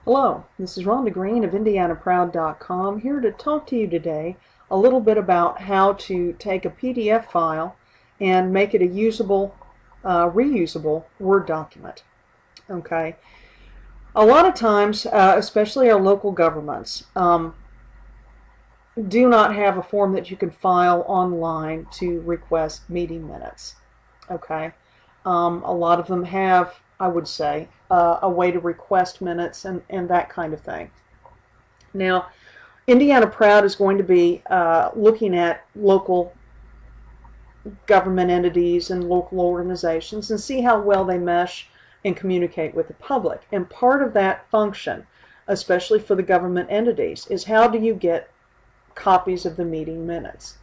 Hello, this is Rhonda Green of IndianaProud.com here to talk to you today a little bit about how to take a PDF file and make it a usable, reusable Word document. Okay, a lot of times, especially our local governments, do not have a form that you can file online to request meeting minutes. Okay, a lot of them have, I would say, a way to request minutes and that kind of thing. Now, Indiana Proud is going to be looking at local government entities and local organizations and see how well they mesh and communicate with the public. And part of that function, especially for the government entities, is how do you get copies of the meeting minutes?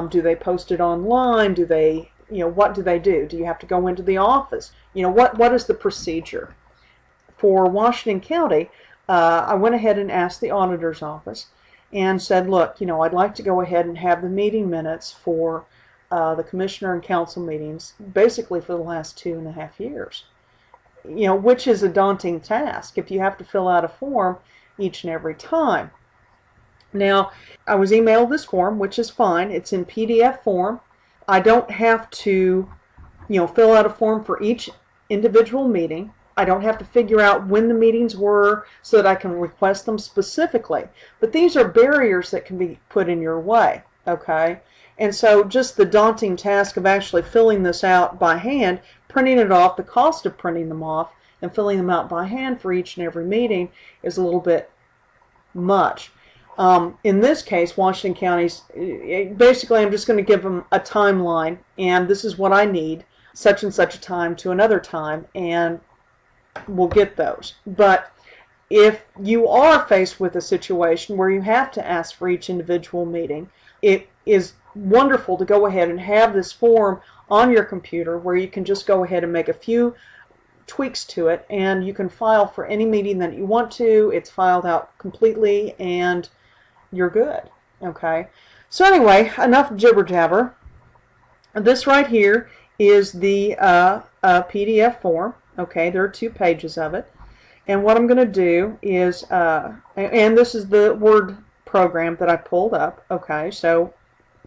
Do they post it online? Do they, what do they do? Do you have to go into the office? What is the procedure? For Washington County, I went ahead and asked the auditor's office and said, look, I'd like to go ahead and have the meeting minutes for the commissioner and council meetings basically for the last 2.5 years. Which is a daunting task if you have to fill out a form each and every time. Now, I was emailed this form, which is fine. It's in PDF form. I don't have to, fill out a form for each individual meeting. I don't have to figure out when the meetings were so that I can request them specifically. But these are barriers that can be put in your way, okay? And so just the daunting task of actually filling this out by hand, printing it off, the cost of printing them off and filling them out by hand for each and every meeting is a little bit much. In this case, Washington County's, basically I'm just going to give them a timeline, and this is what I need, such and such a time to another time, and we'll get those. But if you are faced with a situation where you have to ask for each individual meeting, it is wonderful to go ahead and have this form on your computer where you can just go ahead and make a few tweaks to it, and you can file for any meeting that you want to. It's filed out completely, and you're good. Okay, so anyway, enough jibber jabber. This right here is the PDF form. Okay, there are 2 pages of it, and what I'm going to do is, and this is the Word program that I pulled up. Okay, so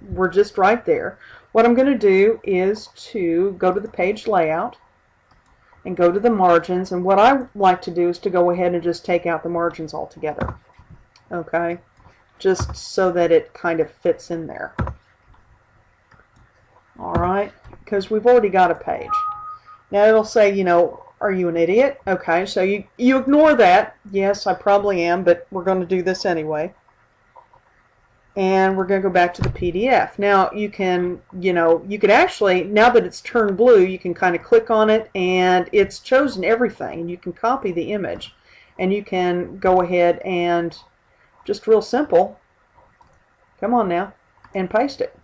we're just right there. What I'm going to do is to go to the page layout and go to the margins, and what I like to do is to go ahead and just take out the margins altogether. Okay, just so that it kind of fits in there. Alright, because we've already got a page. Now it'll say, are you an idiot? Okay, so you ignore that. Yes, I probably am, but we're going to do this anyway. And we're going to go back to the PDF. Now you can, you could actually, now that it's turned blue, you can kind of click on it and it's chosen everything. And you can copy the image and you can go ahead and just real simple, come on now, and paste it.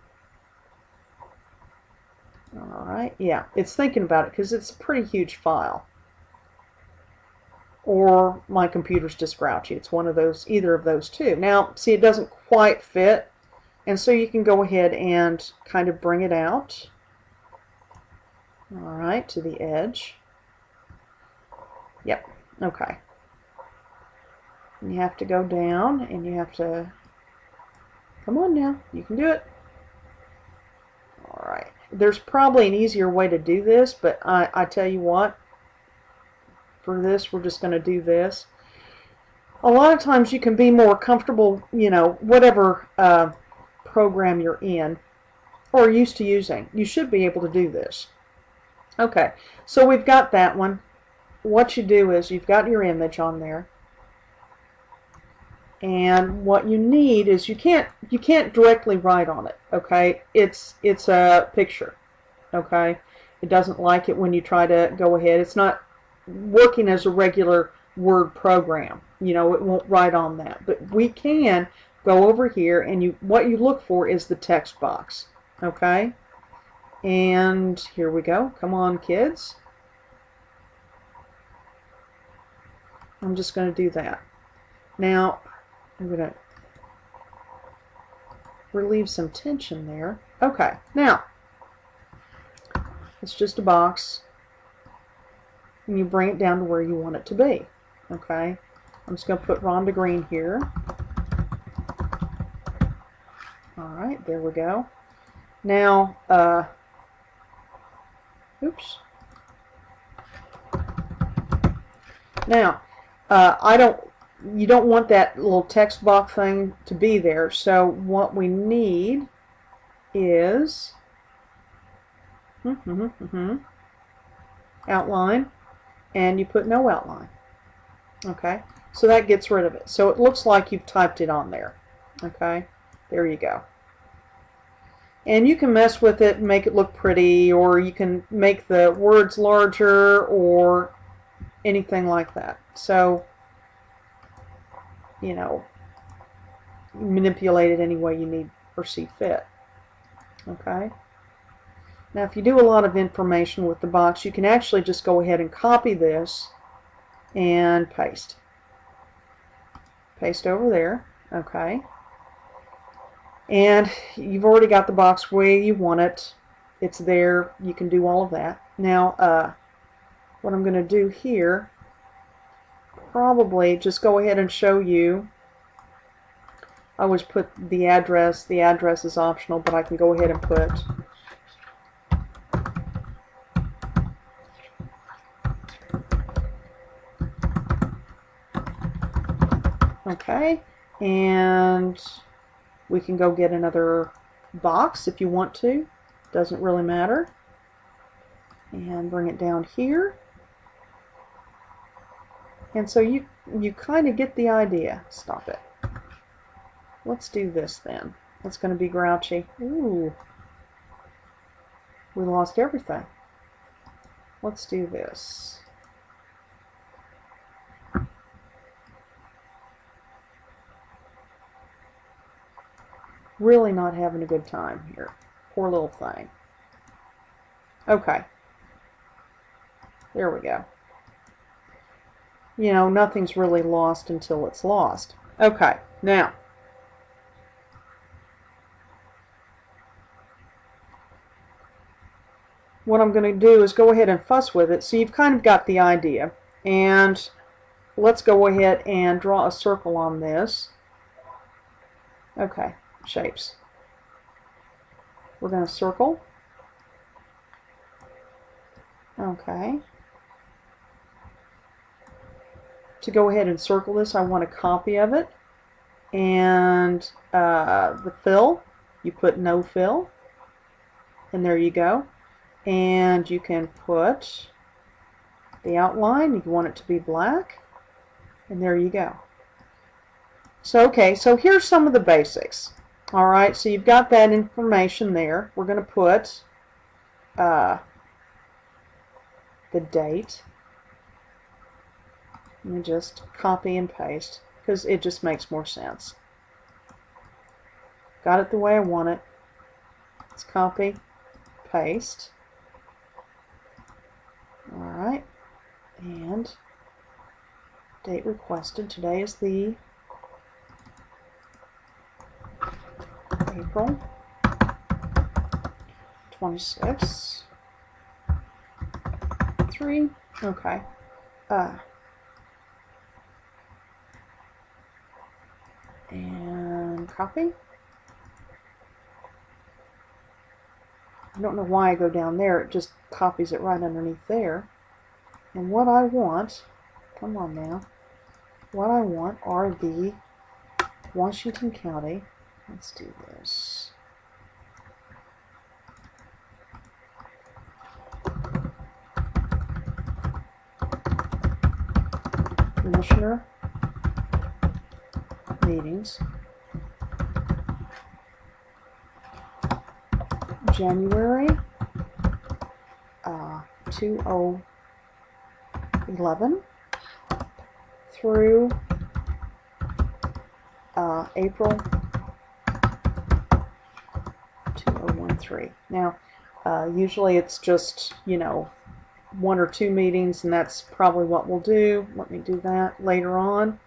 Alright, yeah, it's thinking about it because it's a pretty huge file. Or my computer's just grouchy. It's one of those, either of those two. Now, see, it doesn't quite fit, and so you can go ahead and kind of bring it out. Alright, to the edge. Yep, okay. And you have to go down, and you have to, come on now, you can do it. Alright, there's probably an easier way to do this, but I tell you what, for this, we're just going to do this. A lot of times you can be more comfortable, whatever program you're in or used to using. You should be able to do this. Okay, so we've got that one. What you do is you've got your image on there. And what you need is you can't directly write on it, okay? It's a picture, okay? It doesn't like it when you try to go ahead. It's not working as a regular Word program. It won't write on that. But we can go over here, and what you look for is the text box, okay? And here we go. Come on, kids. I'm just going to do that. Now, I'm going to relieve some tension there. Okay, now, it's just a box. And you bring it down to where you want it to be. Okay, I'm just going to put Rhonda Green here. Alright, there we go. Now, oops. Now, you don't want that little text box thing to be there. So what we need is outline, and you put no outline. Okay, so that gets rid of it. So it looks like you've typed it on there. Okay, there you go. And you can mess with it and make it look pretty, or you can make the words larger or anything like that. So, you know, manipulate it any way you need or see fit. Okay. Now, if you do a lot of information with the box, you can actually just go ahead and copy this and paste. Paste over there. Okay. And you've already got the box where you want it. It's there. You can do all of that. Now, what I'm going to do here, probably just go ahead and show you. I always put the address. The address is optional, but I can go ahead and put okay, and we can go get another box if you want to. Doesn't really matter. And bring it down here. And so you kind of get the idea. Stop it. Let's do this then. It's going to be grouchy. Ooh. We lost everything. Let's do this. Really not having a good time here. Poor little thing. Okay. There we go. You know, nothing's really lost until it's lost. Okay, now. What I'm going to do is go ahead and fuss with it. So you've kind of got the idea. And let's go ahead and draw a circle on this. Okay. Shapes. We're going to circle. Okay. To go ahead and circle this, I want a copy of it. And the fill, you put no fill. And there you go. And you can put the outline. You want it to be black. And there you go. So, okay, so here's some of the basics. Alright, so you've got that information there. We're going to put the date. Let me just copy and paste because it just makes more sense. Got it the way I want it. Let's copy, paste. Alright, and date requested. Today is the April 26th. 3. Okay. And copy. I don't know why I go down there. It just copies it right underneath there. And what I want, come on now, what I want are the Washington County. Let's do this. Commissioner meetings. January 2011 through April 2013. Now, usually it's just, you know, 1 or 2 meetings, and that's probably what we'll do. Let me do that later on.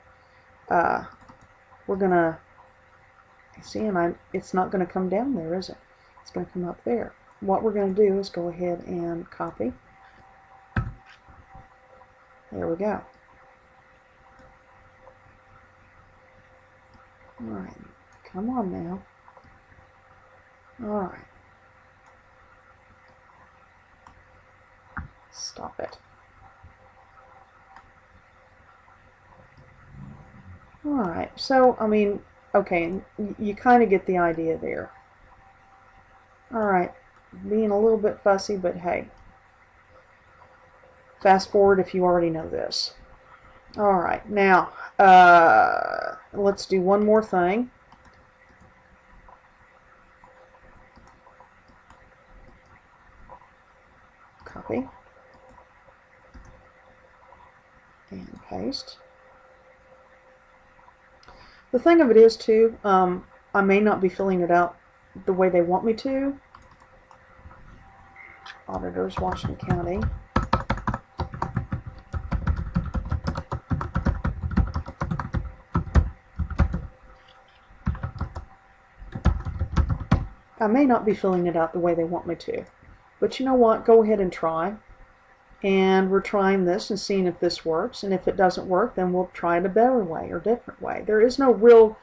We're gonna see, and it's not going to come down there, is it? It's going to come up there. What we're going to do is go ahead and copy. There we go. Alright, come on now. Alright. Stop it. Alright, so, I mean, okay, you kind of get the idea there. Alright, being a little bit fussy, but hey. Fast forward if you already know this. Alright, now, let's do one more thing. Copy. And paste. The thing of it is, too, I may not be filling it out the way they want me to. Auditors, Washington County. I may not be filling it out the way they want me to. But you know what? Go ahead and try. And we're trying this and seeing if this works. And if it doesn't work, then we'll try it a better way or different way. There is no real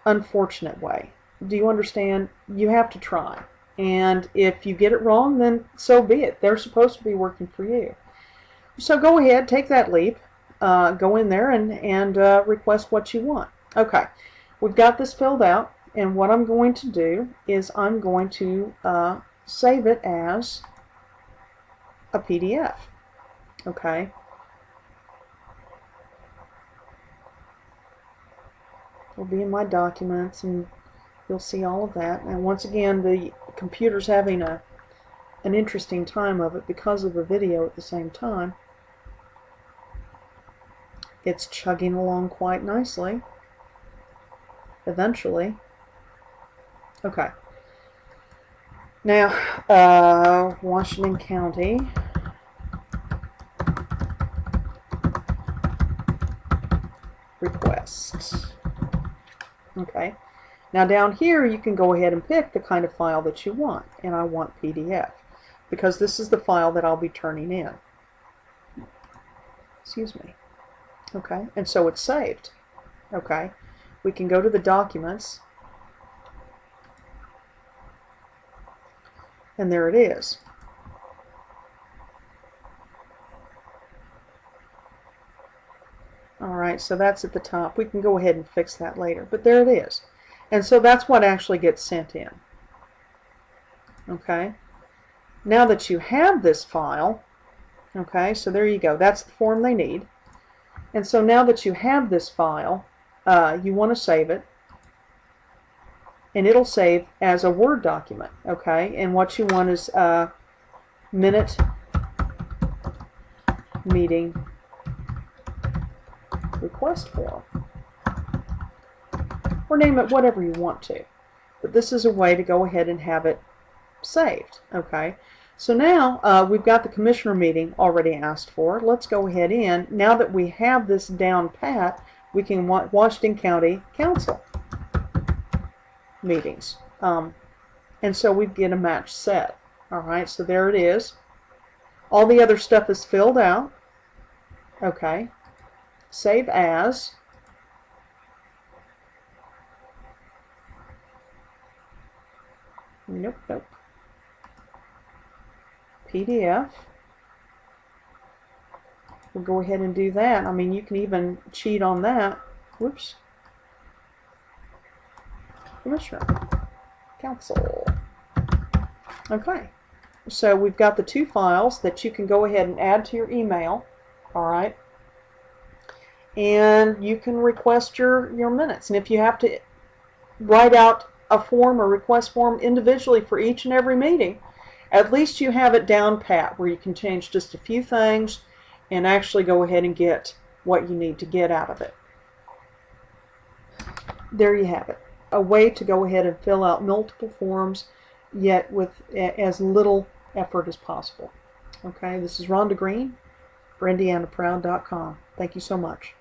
unfortunate way. Do you understand? You have to try. And if you get it wrong, then so be it. They're supposed to be working for you. So go ahead, take that leap. Go in there and request what you want. Okay, we've got this filled out. And what I'm going to do is I'm going to save it as a PDF. Okay. It'll be in my documents and you'll see all of that. And once again, the computer's having an interesting time of it because of the video at the same time. It's chugging along quite nicely. Eventually. Okay. Now, Washington County. Request. Okay. Now down here you can go ahead and pick the kind of file that you want. And I want PDF. Because this is the file that I'll be turning in. Excuse me. Okay. And so it's saved. Okay. We can go to the documents. And there it is. Alright, so that's at the top. We can go ahead and fix that later. But there it is. And so that's what actually gets sent in. Okay. Now that you have this file, okay, so there you go. That's the form they need. And so now that you have this file, you want to save it. And it'll save as a Word document, okay? And what you want is minute meeting request form. Or name it whatever you want to. But this is a way to go ahead and have it saved, okay? So now we've got the commissioner meeting already asked for. Let's go ahead in. Now that we have this down pat, we can want Washington County Council meetings. And so we get a match set. Alright, so there it is. All the other stuff is filled out. Okay. Save as. Nope, nope. PDF. We'll go ahead and do that. I mean, you can even cheat on that. Whoops. Commissioner. Council. Okay. So we've got the two files that you can go ahead and add to your email. Alright. And you can request your minutes. And if you have to write out a form or request form individually for each and every meeting, at least you have it down pat where you can change just a few things and actually go ahead and get what you need to get out of it. There you have it. A way to go ahead and fill out multiple forms, yet with as little effort as possible. Okay, this is Rhonda Green for IndianaProud.com. Thank you so much.